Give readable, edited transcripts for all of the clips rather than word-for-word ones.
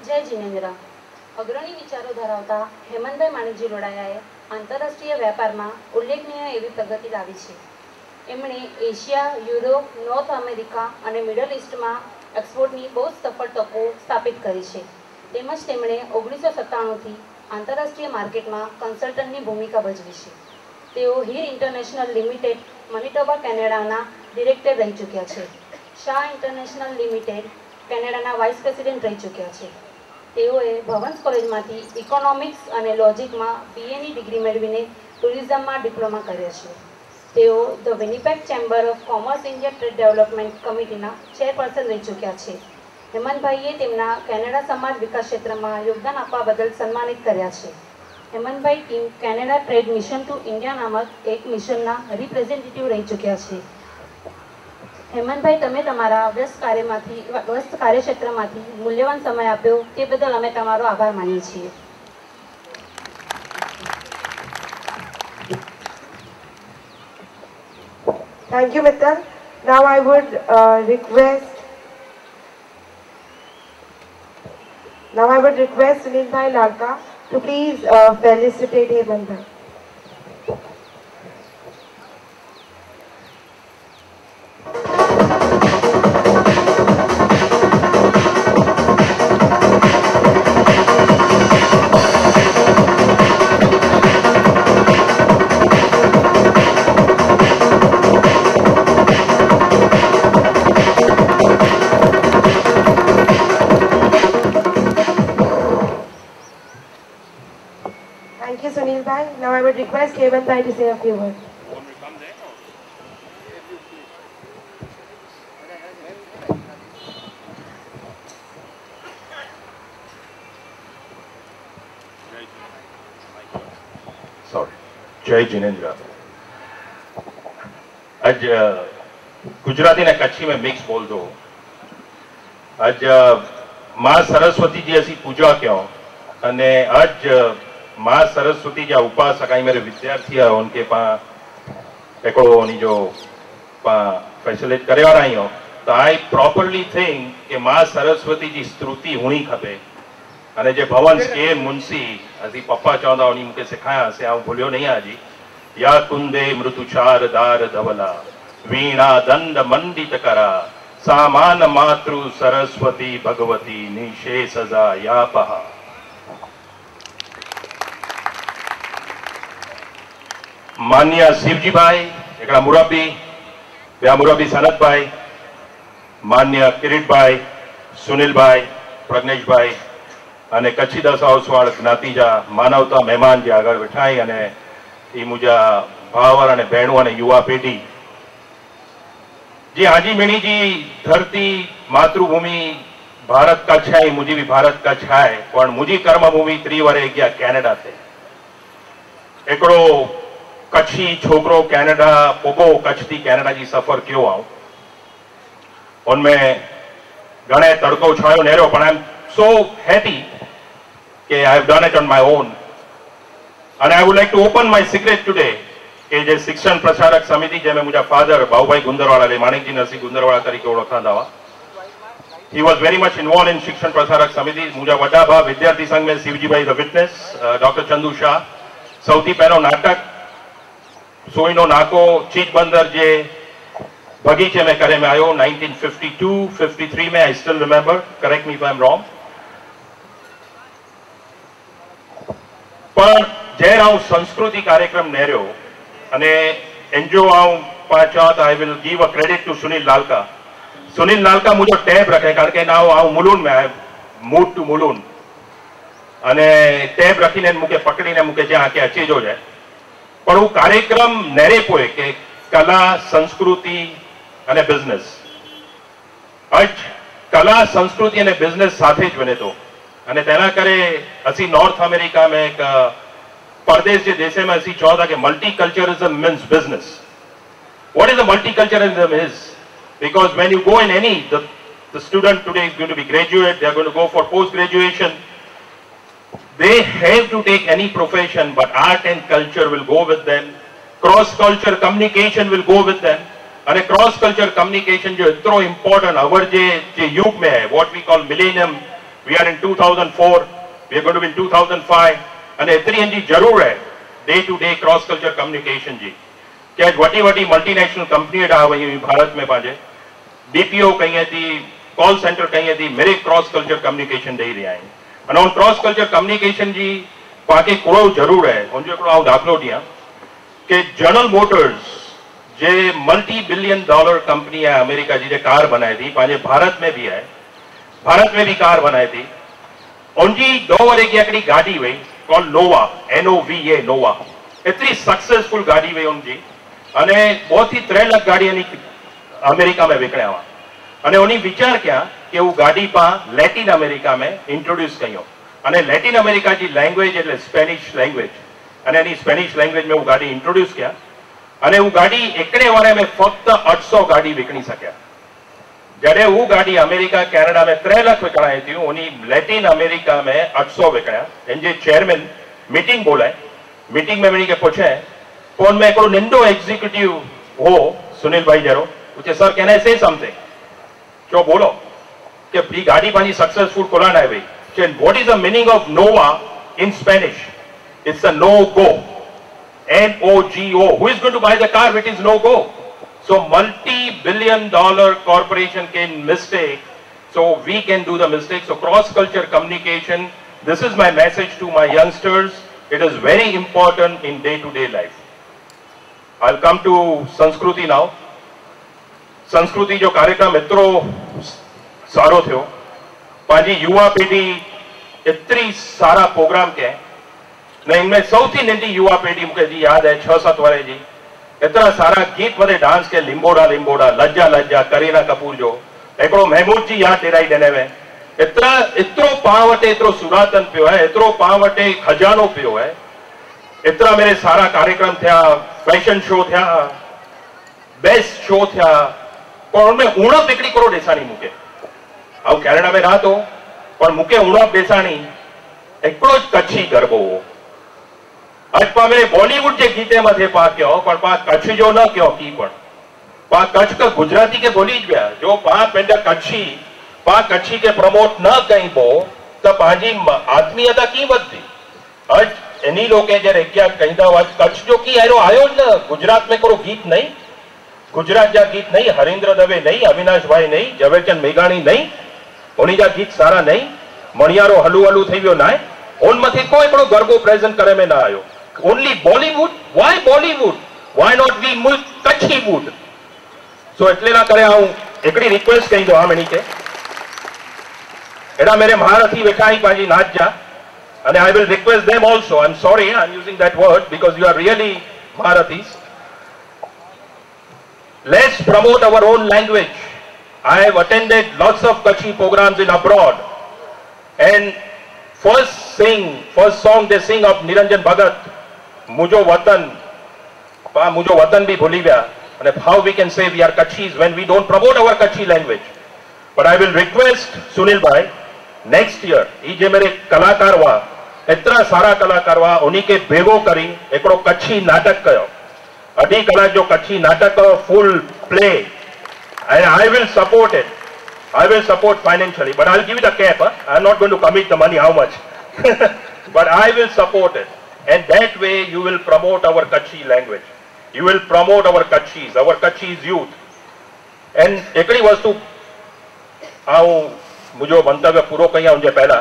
જય જિનેન્દ્ર. અગ્રણી વિચારો ધરાવતા હેમંતભાઈ માણેકજી લોડાયાએ આંતરરાષ્ટ્રીય વેપારમાં ઉલ્લેખનીય એવી પ્રગતિ લાવી છે. એમણે એશિયા, યુરોપ, નોર્થ અમેરિકા અને મિડલ ઇસ્ટમાં એક્સપોર્ટની બહુ જ સફળ તકો સ્થાપિત કરી છે. તેમજ તેમણે 1997થી આંતરરાષ્ટ્રીય માર્કેટમાં કન્સલ્ટન્ટની ભૂમિકા ભજવી છે. તેઓ હીર ઇન્ટરનેશનલ લિમિટેડ, મનિટોબા, કેનેડાના ડિરેક્ટર રહી ચૂક્યા છે. શાહ ઇન્ટરનેશનલ લિમિટેડ, કેનેડાના વાઇસ પ્રેસિડેન્ટ રહી ચૂક્યા છે. તેઓએ ભવન્સ કોલેજમાંથી ઇકોનોમિક્સ અને લોજિકમાં BAની ડિગ્રી મેળવીને ટુરિઝમમાં ડિપ્લોમા કર્યો છે. તેઓ the Winnipeg chamber of commerce India trade development કમિટીના ચેરપર્સન રહી ચૂક્યા છે. હેમંતભાઈએ તેમના કેનેડા સમાજ વિકાસ ક્ષેત્રમાં યોગદાન આપવા બદલ સન્માનિત કર્યા છે. Hemantbhai team Canada trade mission to India નામક એક મિશનના રિપ્રેઝેન્ટેટિવ રહી ચૂક્યા છે. હેમંતભાઈ, તમે તમારા વ્યસ્ત કાર્યક્ષેત્રમાંથી મૂલ્યવાન સમય આપ્યો તે બદલ અમે તમારો આભાર માનીએ છીએ. Thank you, Mittal. Now I would request Sunilbhai Lalka to please felicitate Hemantbhai. Now I would request Hemantbhai to say a few words. Sorry. Jai Jinendra. आज गुजराती ने कच्छी में मिक्स बोल दो. आज माँ सरस्वती जी ऐसी पूजा क्यों? अने आज माँ सरस्वती जा उपासक आई मेरे विद्यार्थी है उनके पास एको जो फैसिलिट करे वाला ही हो तो आई प्रॉपरली थिंक कि माँ सरस्वती जी स्तुति होनी खपे. अने जे भवंस के मुंशी असी पप्पा चवंदा उन्हीं मुझे सिखाया से आऊं भूलियो नहीं आजी. या कुंदे मृदुचार दार धवला वीणा दंड मंडित करा सामान मातृ सरस्वती भगवती निशे सजा या पहा. मान्य शिवजी भाई एक मुरब्बी बया मुरब्बी सनत भाई, मान्य किरीट भाई, सुनील भाई, प्रज्ञेश भाई अने कच्छी दस हाउसवाड़ ज्ञातिजा मानवता मेहमान जे आगळ बैठाई अने ई मुजा भावर अने बहनों अने युवा पेढ़ी जी हाजी मीणी जी धरती मातृभूमि भारत कच्छ है. मुझी भी भारत कच्छ है पण मुझी कर्मभूमि त्रिवरे गया कैनेडा थे. एकड़ो कच्छी छोकरो कैनेडा पोगो कच्छ थी कैनेडा जी सफर क्यों आऊं उनमें घणे तड़को छायो नेरो पण आई एम सो हैप्पी कि I have done it on my own and I would like to open my secret today कि जे शिक्षण प्रसारक समिति जैमें मुझा फादर भाऊभाई गुंदरवाला ले माणिकजी नरसिंह गुंदरवाला तरीके ओळखंदा हुआ. He was very much involve in शिक्षण प्रसारक समिति. मुझा वड्डा भा विद्यार्थी संघ में Shivji bhai the witness, doctor Chandu Shah सौथी पहलो नाटक सोईनो नाको चीज बंदर जे बगीचे में करे में आयो 1952-53 में. I still remember, correct me if I am wrong. पण जैर आऊं संस्कृति कार्यक्रम नेर्यो अने एनजीओ आऊं पाचा I will give a credit to Sunil Lalka. Sunil लालका मुझे टैब रखे कारण के ना आऊं मुलून में आई मूव टू मुलून अने टैब रखीने मुके पकड़ीने मुके ज्यां के अची जो जाए पण वो कार्यक्रम नेरे पोए के कला संस्कृति अने बिजनेस. आज कला संस्कृति अने बिजनेस साथे ज बने तो अने तेना करे असी नॉर्थ अमेरिका में एक परदेश जे देश में असी चौथा कि multiculturalism means business. What is the multiculturalism is because when you go in any the student today is going to be graduate, they are going to go for post graduation. They have to take any profession, but art and culture will go with them. Cross culture communication will go with them. And a cross culture communication जो इतना important अवर जे युग में है, what we call millennium we are in 2004, we are going to be in 2005 અને એતરી એની જરૂર है day to day cross culture communication जी કે વટી વટી મલ્ટીનેશનલ કંપની આવે ભારત में पंहिंजे बीपीओ कहीं थी कॉल सेंटर कहीं थी मेरे क्रॉस कल्चर कम्युनिकेशन ॾेई रहिया आहिनि અને उन क्रॉस कल्चर कम्युनिकेशन जी पाके कोड़ो जरूर है उनजो हिकिड़ो आउं दाख़िलो ॾियां कि जनरल मोटर्स जे मल्टी बिलियन डॉलर कंपनी है अमेरिका जी जे कार बनाए थी पंहिंजे भारत में भी है भारत में भी कार बनाए थी उनजी 2 वरे की हिकिड़ी गाड़ी हुई कॉल नोवा NOVA नोवा एतरी सक्सेसफुल गाड़ी हुई उनजी અને 2 થી 3 લાખ ગાડી એની अमेरिका में विकण्या हुआ અને उन्हीं विचार किया कि वो गाड़ी पा लैटिन अमेरिका में इंट्रोड्यूस कयो અને लैटिन अमेरिका की लैंग्वेज એટલે स्पेनिश लैंग्वेज અને એની स्पेनिश लैंग्वेज में वो गाड़ी इंट्रोड्यूस किया અને वो गाड़ी एकड़े वारे में फक्त 800 गाड़ी विकणी सक्या जड़े वो गाड़ी अमेरिका कैनेडा में 3 लाख विकणाई थी उन्हीं लैटिन अमेरिका में 800 विकण्या इनजे चेयरमैन मीटिंग बोलाए मीटिंग में वही के पूछे फोन में एक निंडो एग्जीक्यूटिव हो सुनील भाई जरो पूछे सर कैन आई से समथिंग जो बोलो कि ये गाड़ी पानी सक्सेसफुल कोलान है भाई what is the meaning of Nova in Spanish it's a no go NOGO who is going to buy the car which is no go so multi-billion dollar corporation can mistake so we can do the mistake so cross culture communication this is my message to my youngsters it is very important in day to day life I'll come to संस्कृति now संस्कृति जो कार्यक्रम एतरो सारो थियो पांजी युवा पीढ़ी एतरी सारा प्रोग्राम के ने इनमें सौथी नंढी युवा पीढ़ी मुझे जी याद है 6-7 वारे जी एतरा सारा गीत मथे डांस के लिंबोड़ा लिंबोड़ा लज्जा लज्जा करीना कपूर जो एकड़ो महमूद जी याद दिलाई देने में एतरा एतरो पां वटे एतरो सुरातन पियो है एतरो पां वटे खजानो पियो है एतरा मेरे सारा कार्यक्रम थिया फैशन शो थिया बेस्ट शो थिया पर उनमें उणप हिकिड़ी करो ॾेसाणी मूंखे आउं कैनेडा में रहा तो पर मूंखे उणप ॾेसाणी हिकिड़ो कच्छी गरबो हो अॼु पा मेरे बॉलीवुड के गीते मथे पा कयो पर पा कच्छ जो न कयो की पण पा कच्छ का गुजराती के बोली ज विया जो पा पंहिंजा कच्छी के प्रमोट न कई पो त पंहिंजी आत्मीयता की वधंदी अॼु इन्हीं लोग जॾहिं क्या कहंदा हुआ कच्छ जो की अहिड़ो आयो न गुजरात में कोई गीत नहीं गुजरात जा गीत नहीं हरेंद्र दवे नहीं अविनाश भाई नहीं झवेरचंद मेघाणी नहीं उन्हीं जा गीत सारा नहीं मणियारो हलू हलू थी वियो ना उन मथे कोई बड़ो गरबो प्रेजेंट करे में ना आयो only Bollywood why not we मुल्क कच्छी वुड सो एटले ना करे आऊं एकड़ी रिक्वेस्ट कई दो हम इन्हीं के एड़ा मेरे महारथी वेठा ही पाजी नाच जा and I will request them also I'm sorry I'm using that word because you are really Maharathis let's promote our own language I have attended lots of Kutchi programs in abroad and first song they sing of Niranjan Bhagat Mujo Watan bhi bhuli gaya and how we can say we are Kutchis when we don't promote our Kutchi language but I will request Sunil bhai next year ये जे मेरे कलाकार हुआ एतरा सारा कलाकार हुआ उन्हीं के भेगो करी एकड़ो कच्छी नाटक कयो 2.5 कलाक जो कच्छी नाटक full play and I will support it I will support financially but I'll give it a cap I'm not going to commit the money how much but I will support it and that way you will promote our Kutchi language you will promote our Kutchis youth and एकड़ी वस्तु आऊं मुझो मंतव्य पूरो कया उनजे पहला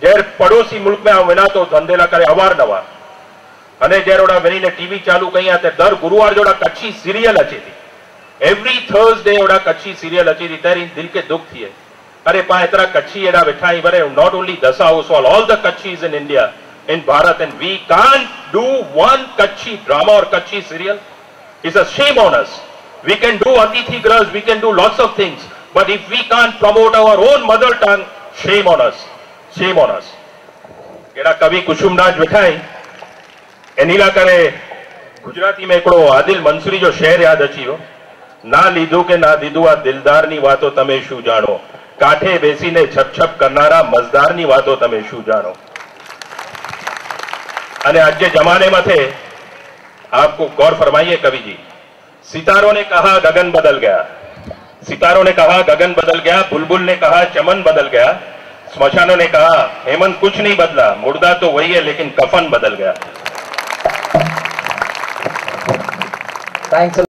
जैर पड़ोसी मुल्क में आऊं विना तो धंधेला करे अवारनवार अने जैर ओड़ा वनीने टीवी चालू कया ते दर गुरुवार जोड़ा कच्छी सीरियल अचे थी एवरी थर्सडे ओड़ा कच्छी सीरियल अचे थी तेरी दिल के दुख थिए अरे पा एतरा कच्छी एड़ा वेठा ही वरे not only Dasa Oswal all the Kutchis in India in Bharat and we can't do one Kutchi drama or Kutchi serial it's a shame on us we can do Atithi Gruh we can do lots of things but if we can't promote our own mother tongue shame on us एड़ा कवि कुसुमराज विठाई एनीला करे गुजराती में एकड़ो आदिल मंसूरी जो शेर याद अची वियो ना लीधो के ना दीधो आ दिलदार नी वातो तमे शू जानो काठे बेसीने छप छप करनारा मजदार नी वातो तमे शू जानो अने आज के जमाने में थे आपको गौर फरमाइए कवि जी सितारों ने कहा गगन बदल गया सितारों ने कहा गगन बदल गया बुलबुल ने कहा चमन बदल गया स्मशानों ने कहा हेमंत कुछ नहीं बदला, मुर्दा तो वही है लेकिन कफन बदल गया। थैंक्स।